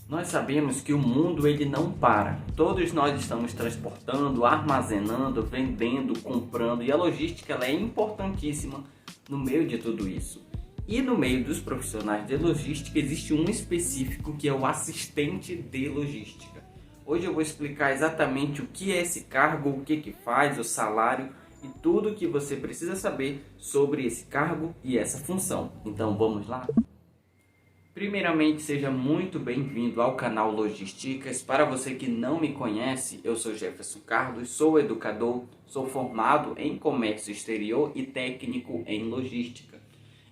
Nós sabemos que o mundo ele não para. Todos nós estamos transportando, armazenando, vendendo, comprando e a logística ela é importantíssima no meio de tudo isso. E no meio dos profissionais de logística existe um específico que é o assistente de logística. Hoje eu vou explicar exatamente o que é esse cargo, o que faz, o salário e tudo o que você precisa saber sobre esse cargo e essa função. Então vamos lá? Primeiramente, seja muito bem-vindo ao canal Logisticas. Para você que não me conhece, eu sou Jefferson Carlos, sou educador, sou formado em comércio exterior e técnico em logística.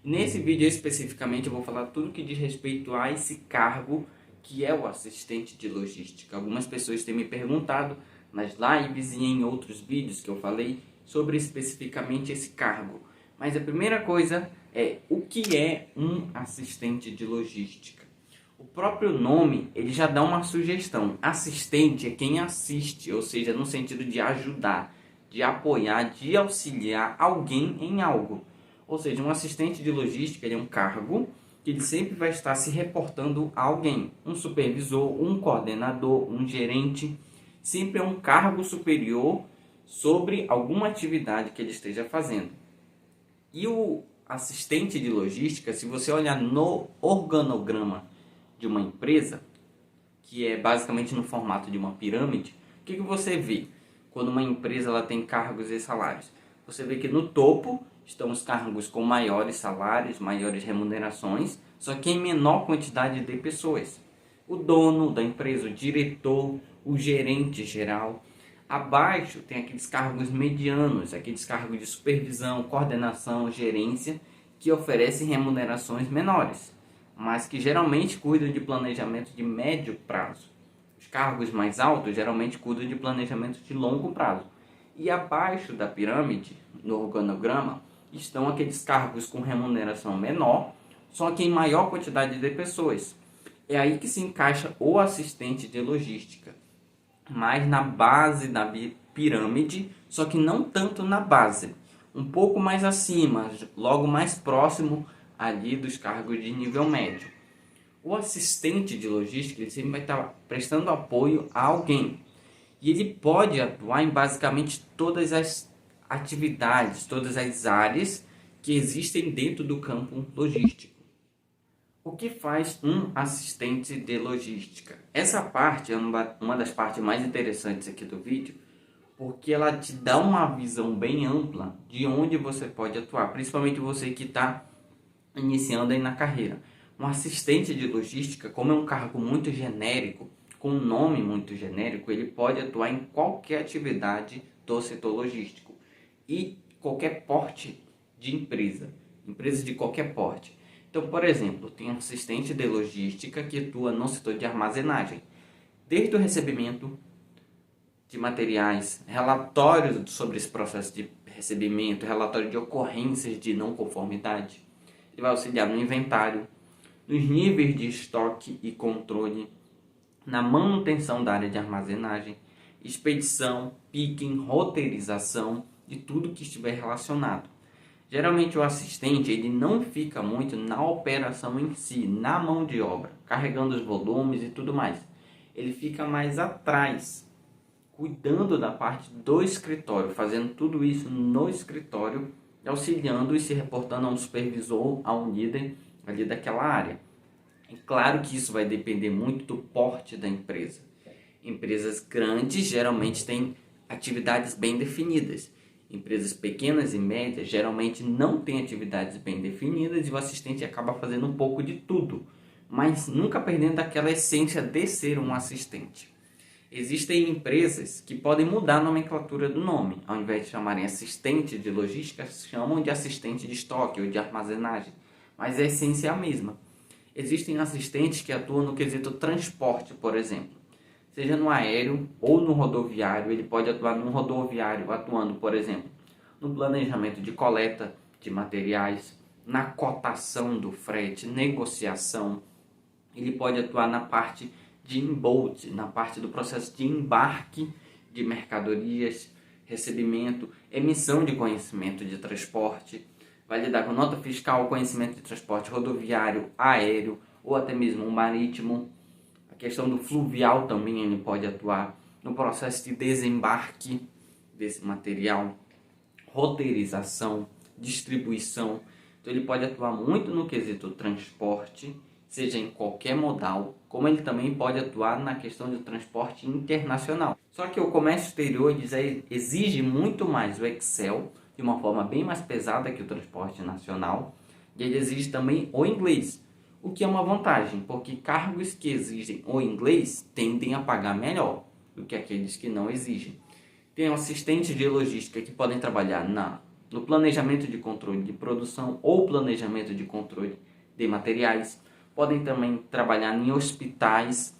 Nesse vídeo especificamente eu vou falar tudo que diz respeito a esse cargo que é o assistente de logística. Algumas pessoas têm me perguntado nas lives e em outros vídeos que eu falei sobre especificamente esse cargo. Mas a primeira coisa é o que é um assistente de logística. O próprio nome ele já dá uma sugestão. Assistente é quem assiste, ou seja, no sentido de ajudar, de apoiar, de auxiliar alguém em algo. Ou seja, um assistente de logística ele é um cargo que ele sempre vai estar se reportando a alguém. Um supervisor, um coordenador, um gerente. Sempre é um cargo superior sobre alguma atividade que ele esteja fazendo. E o assistente de logística, se você olhar no organograma de uma empresa, que é basicamente no formato de uma pirâmide, o que você vê quando uma empresa ela tem cargos e salários? Você vê que no topo estão os cargos com maiores salários, maiores remunerações, só que em menor quantidade de pessoas. O dono da empresa, o diretor, o gerente geral. Abaixo tem aqueles cargos medianos, aqueles cargos de supervisão, coordenação, gerência, que oferecem remunerações menores, mas que geralmente cuidam de planejamento de médio prazo. Os cargos mais altos geralmente cuidam de planejamento de longo prazo. E abaixo da pirâmide, no organograma, estão aqueles cargos com remuneração menor, só que em maior quantidade de pessoas. É aí que se encaixa o assistente de logística. Mais na base da pirâmide, só que não tanto na base, um pouco mais acima, logo mais próximo ali dos cargos de nível médio. O assistente de logística ele sempre vai estar prestando apoio a alguém e ele pode atuar em basicamente todas as atividades, todas as áreas que existem dentro do campo logístico. O que faz um assistente de logística? Essa parte é uma das partes mais interessantes aqui do vídeo, porque ela te dá uma visão bem ampla de onde você pode atuar, principalmente você que está iniciando aí na carreira. Um assistente de logística, como é um cargo muito genérico, com um nome muito genérico, ele pode atuar em qualquer atividade do setor logístico e qualquer porte de empresa de qualquer porte. Então, por exemplo, tem um assistente de logística que atua no setor de armazenagem, desde o recebimento de materiais, relatórios sobre esse processo de recebimento, relatório de ocorrências de não conformidade. Ele vai auxiliar no inventário, nos níveis de estoque e controle, na manutenção da área de armazenagem, expedição, picking, roteirização e tudo que estiver relacionado. Geralmente o assistente ele não fica muito na operação em si, na mão de obra, carregando os volumes e tudo mais. Ele fica mais atrás, cuidando da parte do escritório, fazendo tudo isso no escritório, auxiliando e se reportando a um supervisor, a um líder ali daquela área. É claro que isso vai depender muito do porte da empresa. Empresas grandes geralmente têm atividades bem definidas. Empresas pequenas e médias geralmente não têm atividades bem definidas e o assistente acaba fazendo um pouco de tudo, mas nunca perdendo aquela essência de ser um assistente. Existem empresas que podem mudar a nomenclatura do nome. Ao invés de chamarem assistente de logística, chamam de assistente de estoque ou de armazenagem, mas a essência é a mesma. Existem assistentes que atuam no quesito transporte, por exemplo. Seja no aéreo ou no rodoviário, ele pode atuar no rodoviário, atuando, por exemplo, no planejamento de coleta de materiais, na cotação do frete, negociação. Ele pode atuar na parte de embolt, na parte do processo de embarque de mercadorias, recebimento, emissão de conhecimento de transporte. Vai lidar com nota fiscal, conhecimento de transporte rodoviário, aéreo ou até mesmo marítimo. questão do fluvial também ele pode atuar, no processo de desembarque desse material, roteirização, distribuição. Então ele pode atuar muito no quesito transporte, seja em qualquer modal, como ele também pode atuar na questão de transporte internacional. Só que o comércio exterior exige muito mais o Excel, de uma forma bem mais pesada que o transporte nacional, e ele exige também o inglês, o que é uma vantagem, porque cargos que exigem o inglês tendem a pagar melhor do que aqueles que não exigem. Tem assistentes de logística que podem trabalhar no planejamento de controle de produção ou planejamento de controle de materiais. Podem também trabalhar em hospitais,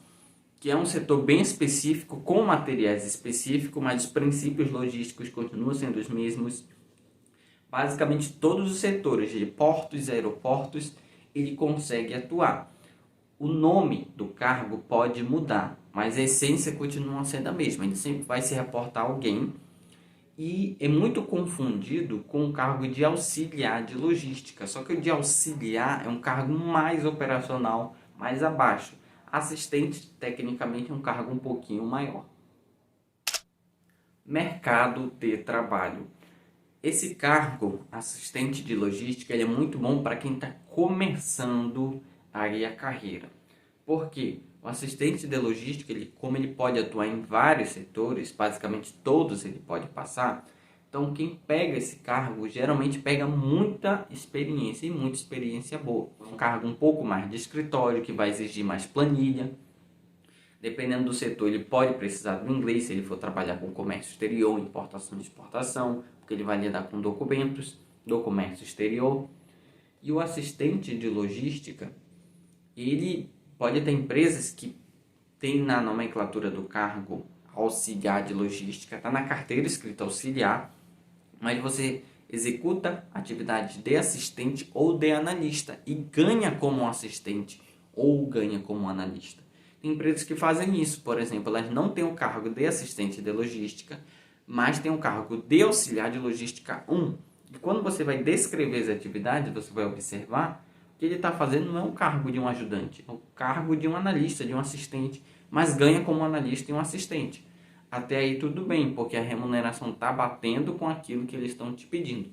que é um setor bem específico, com materiais específicos, mas os princípios logísticos continuam sendo os mesmos. Basicamente, todos os setores de portos e aeroportos, ele consegue atuar. O nome do cargo pode mudar, mas a essência continua sendo a mesma. Ele sempre vai se reportar a alguém e é muito confundido com o cargo de auxiliar de logística. Só que o de auxiliar é um cargo mais operacional, mais abaixo. Assistente, tecnicamente, é um cargo um pouquinho maior. Mercado de trabalho. Esse cargo, assistente de logística, ele é muito bom para quem está começando aí a carreira. Por quê? O assistente de logística, como ele pode atuar em vários setores, basicamente todos ele pode passar, então quem pega esse cargo geralmente pega muita experiência e muita experiência boa. Um cargo um pouco mais de escritório, que vai exigir mais planilha. Dependendo do setor, ele pode precisar do inglês se ele for trabalhar com comércio exterior, importação e exportação, porque ele vai lidar com documentos do comércio exterior. E o assistente de logística, ele pode ter empresas que tem na nomenclatura do cargo auxiliar de logística, está na carteira escrita auxiliar, mas você executa atividades de assistente ou de analista e ganha como assistente ou ganha como analista. Tem empresas que fazem isso, por exemplo, elas não têm o cargo de assistente de logística, mas têm o cargo de auxiliar de logística 1. E quando você vai descrever as atividades, você vai observar que ele está fazendo não é um cargo de um ajudante, é um cargo de um analista, de um assistente, mas ganha como analista e um assistente. Até aí tudo bem, porque a remuneração está batendo com aquilo que eles estão te pedindo.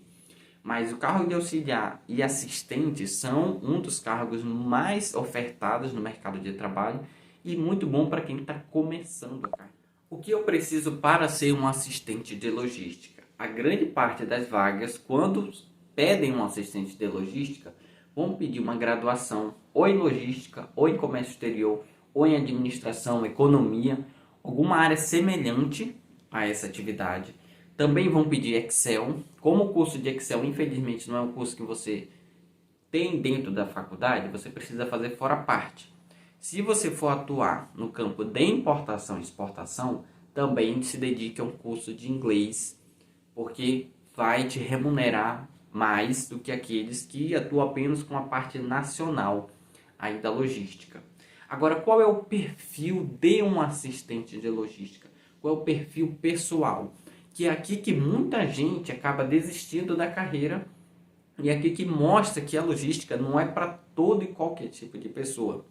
Mas o cargo de auxiliar e assistente são um dos cargos mais ofertados no mercado de trabalho e muito bom para quem está começando a carreira. O que eu preciso para ser um assistente de logística? A grande parte das vagas, quando pedem um assistente de logística, vão pedir uma graduação ou em logística, ou em comércio exterior, ou em administração, economia, alguma área semelhante a essa atividade. Também vão pedir Excel. Como o curso de Excel, infelizmente, não é um curso que você tem dentro da faculdade, você precisa fazer fora parte. Se você for atuar no campo de importação e exportação, também se dedique a um curso de inglês, porque vai te remunerar mais do que aqueles que atuam apenas com a parte nacional aí da logística. Agora, qual é o perfil de um assistente de logística? Qual é o perfil pessoal? Que é aqui que muita gente acaba desistindo da carreira e é aqui que mostra que a logística não é para todo e qualquer tipo de pessoa.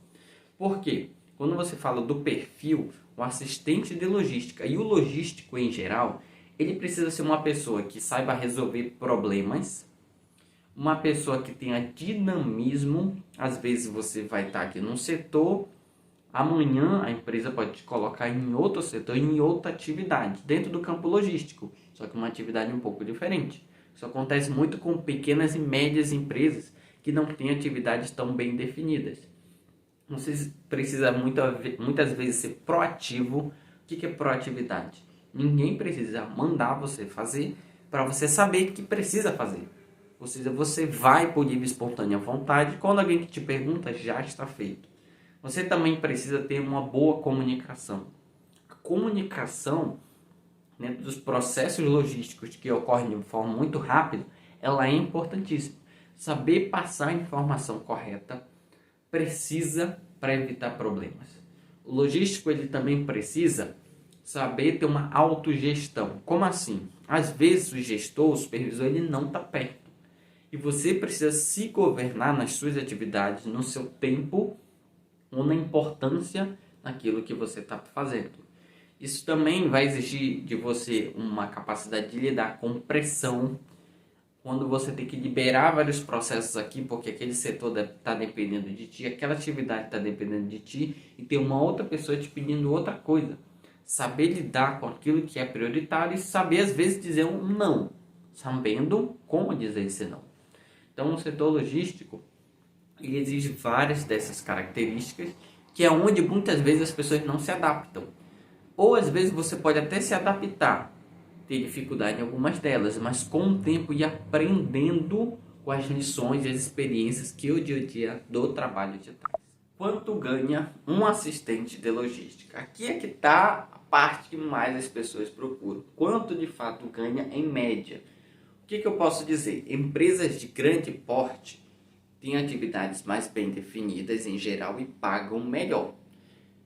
Por quê? Quando você fala do perfil, o assistente de logística e o logístico em geral, ele precisa ser uma pessoa que saiba resolver problemas, uma pessoa que tenha dinamismo. Às vezes você vai estar aqui num setor, amanhã a empresa pode te colocar em outro setor, em outra atividade, dentro do campo logístico, só que uma atividade um pouco diferente. Isso acontece muito com pequenas e médias empresas que não têm atividades tão bem definidas. Você precisa muitas vezes ser proativo. O que é proatividade? Ninguém precisa mandar você fazer para você saber que precisa fazer. Ou seja, você vai por livre e espontânea vontade. Quando alguém te pergunta, já está feito. Você também precisa ter uma boa comunicação. A comunicação, dentro dos processos logísticos que ocorrem de forma muito rápida, ela é importantíssima. Saber passar a informação correta precisa para evitar problemas. O logístico ele também precisa saber ter uma autogestão. Como assim? Às vezes o gestor, o supervisor, ele não está perto. E você precisa se governar nas suas atividades, no seu tempo ou na importância naquilo que você está fazendo. Isso também vai exigir de você uma capacidade de lidar com pressão, quando você tem que liberar vários processos aqui, porque aquele setor está dependendo de ti, aquela atividade está dependendo de ti, e tem uma outra pessoa te pedindo outra coisa. Saber lidar com aquilo que é prioritário e saber, às vezes, dizer um não, sabendo como dizer esse não. Então, o setor logístico, ele exige várias dessas características, que é onde muitas vezes as pessoas não se adaptam. Ou, às vezes, você pode até se adaptar, ter dificuldade em algumas delas, mas com o tempo ir aprendendo com as lições e as experiências que o dia a dia do trabalho te traz. Quanto ganha um assistente de logística? Aqui é que está a parte que mais as pessoas procuram. Quanto de fato ganha em média? O que eu posso dizer? Empresas de grande porte têm atividades mais bem definidas em geral e pagam melhor.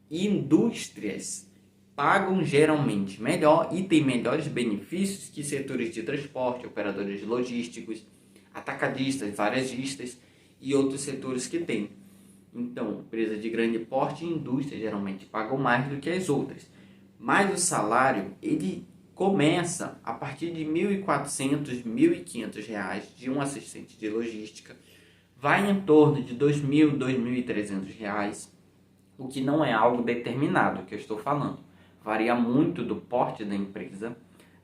Indústrias pagam geralmente melhor e têm melhores benefícios que setores de transporte, operadores logísticos, atacadistas, varejistas e outros setores que têm. Então, empresas de grande porte e indústrias geralmente pagam mais do que as outras. Mas o salário, ele começa a partir de R$ 1.400, R$ 1.500 de um assistente de logística. Vai em torno de R$ 2.000, R$ 2.300, o que não é algo determinado que eu estou falando. Varia muito do porte da empresa,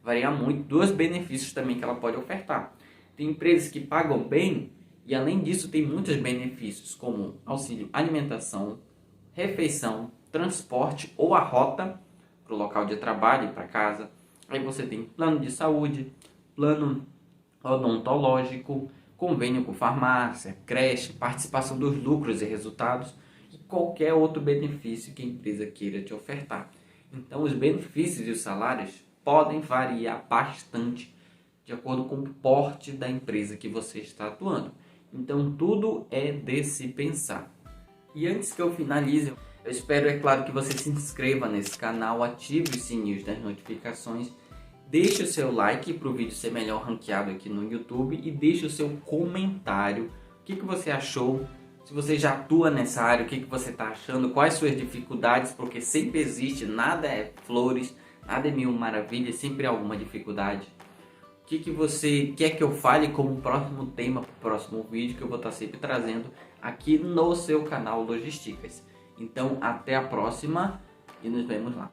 varia muito dos benefícios também que ela pode ofertar. Tem empresas que pagam bem e, além disso, tem muitos benefícios, como auxílio alimentação, refeição, transporte ou a rota para o local de trabalho e para casa. Aí você tem plano de saúde, plano odontológico, convênio com farmácia, creche, participação dos lucros e resultados e qualquer outro benefício que a empresa queira te ofertar. Então, os benefícios e os salários podem variar bastante de acordo com o porte da empresa que você está atuando. Então, tudo é de se pensar. E antes que eu finalize, eu espero, é claro, que você se inscreva nesse canal, ative os sininhos das notificações, deixe o seu like para o vídeo ser melhor ranqueado aqui no YouTube e deixe o seu comentário. O que você achou? Se você já atua nessa área, o que você está achando? Quais suas dificuldades? Porque sempre existe, nada é flores, nada é mil maravilhas, sempre há alguma dificuldade. O que você quer que eu fale como próximo tema para o próximo vídeo, que eu vou estar sempre trazendo aqui no seu canal Logisticas. Então, até a próxima e nos vemos lá.